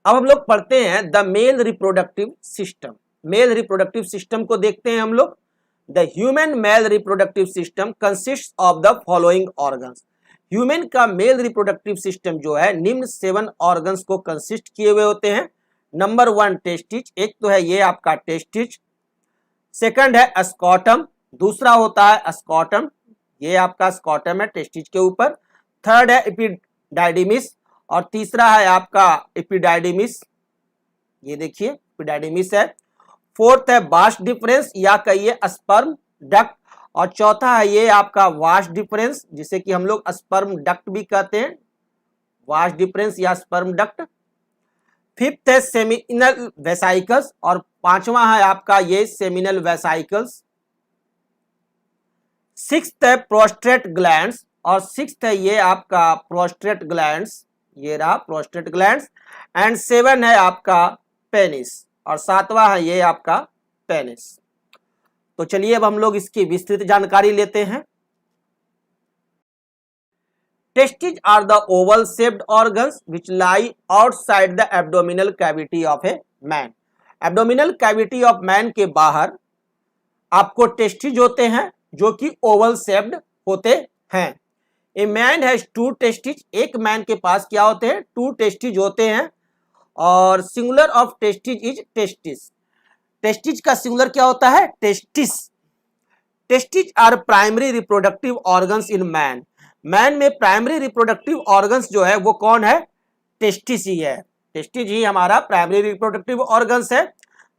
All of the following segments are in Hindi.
अब हम लोग पढ़ते हैं the male reproductive system. Male reproductive system को देखते हैं हम लोग। The human male reproductive system consist of the following organs. Human का मेल रिप्रोडक्टिव सिस्टम जो है निम्न 7 ऑर्गन्स को कंसिस्ट किए हुए होते हैं। नंबर 1 टेस्टिज, एक तो है ये आपका टेस्टिज। सेकंड है स्कॉटम, दूसरा होता है स्कॉटम, ये आपका स्कॉटम है टेस्टिज के ऊपर। थर्ड है एपिडाइडिमिस और तीसरा है आपका एपिडाइडिमिस, ये देखिए एपिडाइडिमिस है। फोर्थ है वास्ट डिफरेंस या कहिए स्पर्म डक्ट और चौथा है ये आपका वास्ट डिफरेंस जिसे कि हम लोग स्पर्म डक्ट भी कहते हैं, वास्ट डिफरेंस या स्पर्म डक्ट। फिफ्थ है सेमिनल वेसाइकल्स और पांचवा है आपका ये सेमिनल वेसाइकल्स। सिक्स्थ है प्रोस्टेट ग्लैंड्स और सिक्स्थ है ये आपका प्रोस्टेट ग्लैंड्स, ये रहा प्रोस्टेट ग्लैंड्स। एंड 7 है आपका पेनिस और 7वां है ये आपका पेनिस। तो चलिए अब हम लोग इसकी विस्तृत जानकारी लेते हैं। Testes are the oval shaped organs which lie outside the abdominal cavity of a man. Abdominal cavity of man के बाहर आपको टेस्टिज होते हैं जो कि ओवल शेप्ड होते हैं। ए मैन हैज 2 टेस्टिज, एक मैन के पास क्या होते हैं 2 टेस्टिज होते हैं और singular of testes is testis. Testes का सिंगुलर क्या होता है testis. Testes are primary reproductive organs in man. Man में प्राइमरी रिप्रोडक्टिव ऑर्गन्स जो है वो कौन है टेस्टिस ही है, टेस्टिज ही हमारा प्राइमरी रिप्रोडक्टिव ऑर्गन्स है।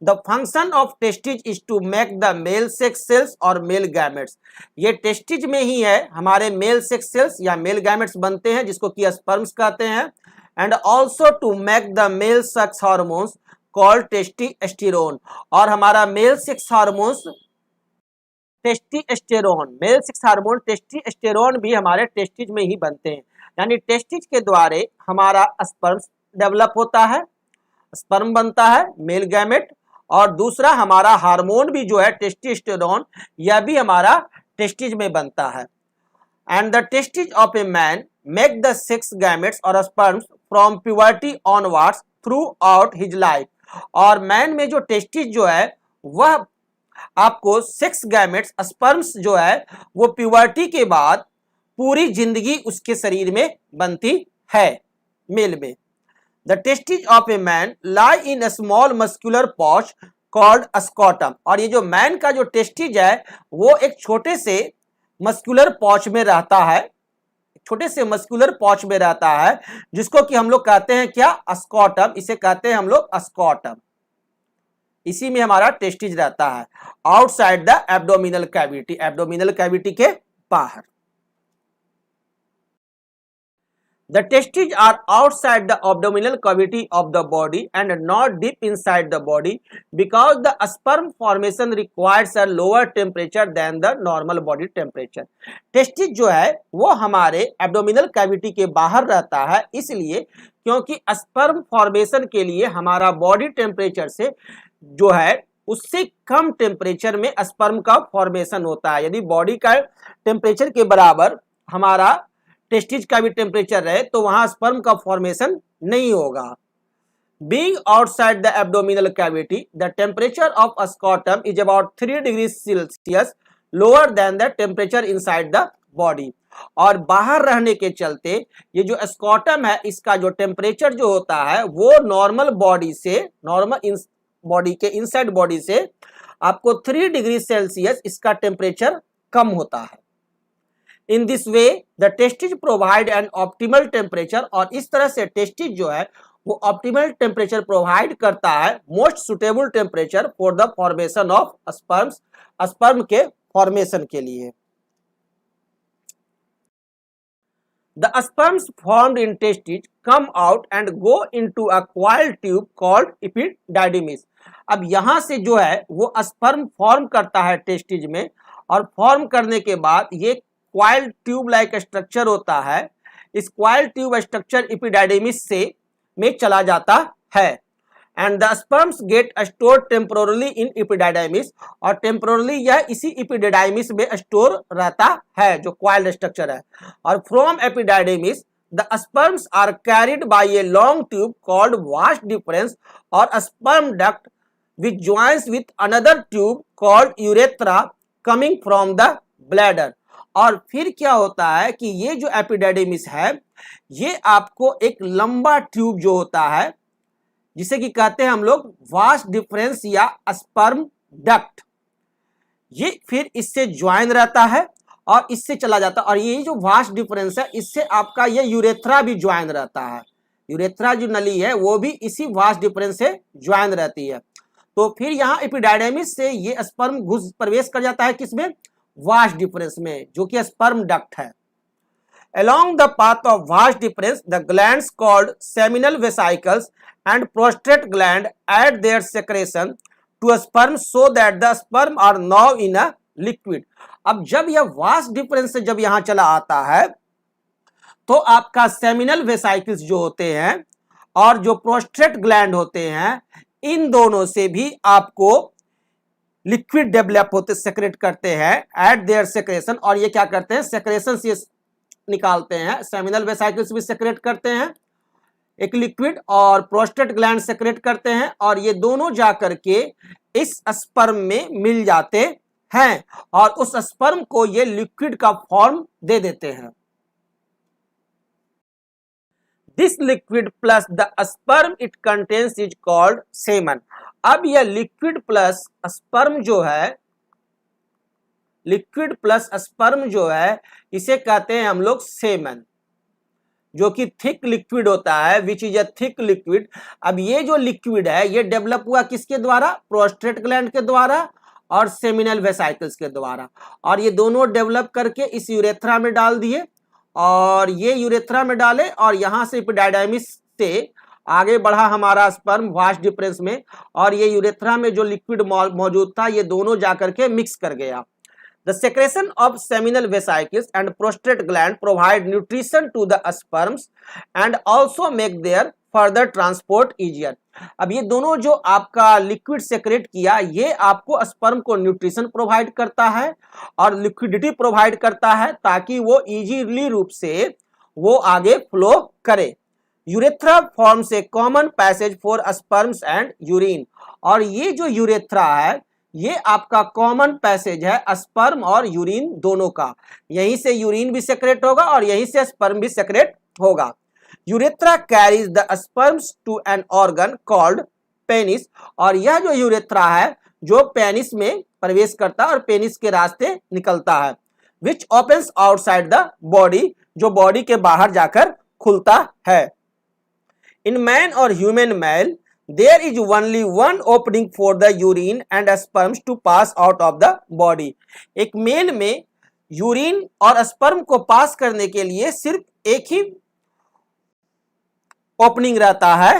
The function of testes is to make the male sex cells और मेल गैमेट्स। ये टेस्टिज में ही है हमारे मेल सेक्स सेल्स या मेल गैमेट्स बनते हैं जिसको कि स्पर्म्स कहते हैं। And also to make the male sex hormones called testosterone, और हमारा male sex hormones testosterone, male sex hormone testosterone भी हमारे टेस्टिज में ही बनते हैं। यानी टेस्टिज के द्वारा हमारा स्पर्म डेवलप होता है, स्पर्म बनता है मेल गैमेट, और दूसरा हमारा हार्मोन भी जो है टेस्टोस्टेरोन यह भी हमारा टेस्टिज में बनता है। And the testes of a man make the sex gametes और sperms from puberty onwards throughout his life. और मैन में जो टेस्टिज जो है वह आपको सेक्स गैमेट्स स्पर्म्स जो है वो प्यूबर्टी के बाद पूरी जिंदगी उसके शरीर में बनती है मेल में। The testes of a man lie in a small muscular पॉच कॉल्ड स्कॉटम। और ये जो मैन का जो टेस्टिज है वो एक छोटे से मस्कुलर पॉच में रहता है, छोटे से मस्कुलर पॉच में रहता है जिसको कि हम लोग कहते हैं क्या स्कॉटम, इसे कहते हैं हम लोग स्कॉटम। इसी में हमारा टेस्टिज रहता है outside the abdominal cavity, abdominal cavity के बाहर। The testes are outside the abdominal cavity of the body and not deep inside the body because the sperm formation requires a lower temperature than the normal body temperature. Testes जो है वो हमारे एब्डोमिनल कैविटी के बाहर रहता है इसलिए क्योंकि स्पर्म फॉर्मेशन के लिए हमारा बॉडी टेम्परेचर से जो है उससे कम टेम्परेचर में स्पर्म का फॉर्मेशन होता है। यदि बॉडी का टेम्परेचर के बराबर हमारा टेस्टिज का भी टेम्परेचर रहे तो वहां स्पर्म का फॉर्मेशन नहीं होगा। Being outside the abdominal cavity the temperature of scrotum is about 3 degree Celsius lower than the temperature inside the body. और बाहर रहने के चलते ये जो स्कॉटम है इसका जो टेम्परेचर जो होता है वो नॉर्मल बॉडी से, नॉर्मल बॉडी के इनसाइड बॉडी से आपको 3 डिग्री सेल्सियस इसका टेम्परेचर कम होता है। In this way the testes provide an optimal temperature, और इस तरह से टेस्टिज जो है वो ऑप्टिमल टेम्परेचर प्रोवाइड करता है, most suitable temperature for the formation of sperms, sperm के फॉर्मेशन के लिए। The sperms formed in testes come out and go into a coiled tube called epididymis. अब यहां से जो है वो स्पर्म फॉर्म करता है टेस्टिज में, और फॉर्म करने के बाद ये क्वाइल्ड ट्यूब लाइक स्ट्रक्चर होता है, इस क्वाइल्ड ट्यूब स्ट्रक्चर एपिडाइडिमिस से में चला जाता है। And the sperms get store temporarily in epididymis, और टेम्पोरली यह इसी एपिडाइडिमिस में स्टोर रहता है जो क्वाइल्ड स्ट्रक्चर है। और from एपिडाइडिमिस the sperms are carried by a long tube called vas deferens or sperm duct which joins with another tube called urethra coming from the bladder. और फिर क्या होता है कि ये जो एपिडाइडिमिस है ये आपको एक लंबा ट्यूब जो होता है जिसे कि कहते हैं हम लोग वास डिफरेंस या स्पर्म डक्ट, ये फिर इससे ज्वाइन रहता है और इससे चला जाता है। और ये जो वास डिफरेंस है इससे आपका ये यूरेथ्रा भी ज्वाइन रहता है, यूरेथ्रा जो नली है वो भी इसी वास डिफरेंस से ज्वाइन रहती है। तो फिर यहाँ एपिडाइडेमिस से ये स्पर्म घुस प्रवेश कर जाता है किसमें, वास डिफरेंस में, जो कि स्पर्म डक्ट है। Along the path of vas deferens, the glands called seminal vesicles and prostate gland add their secretion to a sperm so that the sperm are now in a liquid. अब जब यह vas deferens से जब यहां चला आता है तो आपका सेमिनल वेसाइकल्स जो होते हैं और जो प्रोस्टेट ग्लैंड होते हैं इन दोनों से भी आपको लिक्विड डेवलप होते सेक्रेट करते हैं एट देयर सेक्रेशन। और ये क्या करते हैं, सेक्रेशन से निकालते हैं। सेमिनल वेसाइकल्स भी सेक्रेट करते हैं एक लिक्विड और प्रोस्टेट ग्लैंड सेक्रेट करते हैं और ये दोनों जाकर के इस स्पर्म में मिल जाते हैं और उस स्पर्म को ये लिक्विड का फॉर्म दे देते हैं। This liquid plus the sperm it contains is called semen. अब यह लिक्विड प्लस स्पर्म जो है, लिक्विड प्लस स्पर्म जो है इसे कहते हैं हम लोग सेमन, जो कि थिक लिक्विड होता है, which is a thick liquid. अब ये जो लिक्विड है ये डेवलप हुआ किसके द्वारा, प्रोस्टेट ग्लैंड के द्वारा और सेमिनल वेसाइकल्स के द्वारा, और ये दोनों डेवलप करके इस यूरेथ्रा में डाल दिए और ये यूरेथ्रा में डाले और यहां से एपिडाइडाइमिस से आगे बढ़ा हमारा स्पर्म वास डिफरेंस में और ये यूरेथ्रा में जो लिक्विड मौजूद था ये दोनों जाकर के मिक्स कर गया। The secretion of seminal vesicles and prostate gland provide nutrition to the sperms and also make their further transport easier. अब ये दोनों जो आपका लिक्विड सेक्रेट किया ये आपको स्पर्म को न्यूट्रिशन प्रोवाइड करता है और लिक्विडिटी प्रोवाइड करता है ताकि वो इजीली रूप से वो आगे फ्लो करे। Urethra forms a common passage for sperms and urine. और ये जो यूरेथ्रा है ये आपका कॉमन पैसेज है स्पर्म और यूरिन दोनों का, यहीं से यूरिन भी सेक्रेट होगा और यहीं से स्पर्म भी सेक्रेट होगा। Urethra carries the sperms to an organ called penis. और यह जो यूरेथ्रा है जो पेनिस में प्रवेश करता है और पेनिस के रास्ते निकलता है, विच ओपन्स आउटसाइड द बॉडी, जो बॉडी के बाहर जाकर खुलता है। इन मैन और human male there is only one opening for the urine and sperms to pass out of the body. एक मेल में यूरिन और स्पर्म को पास करने के लिए सिर्फ एक ही ओपनिंग रहता है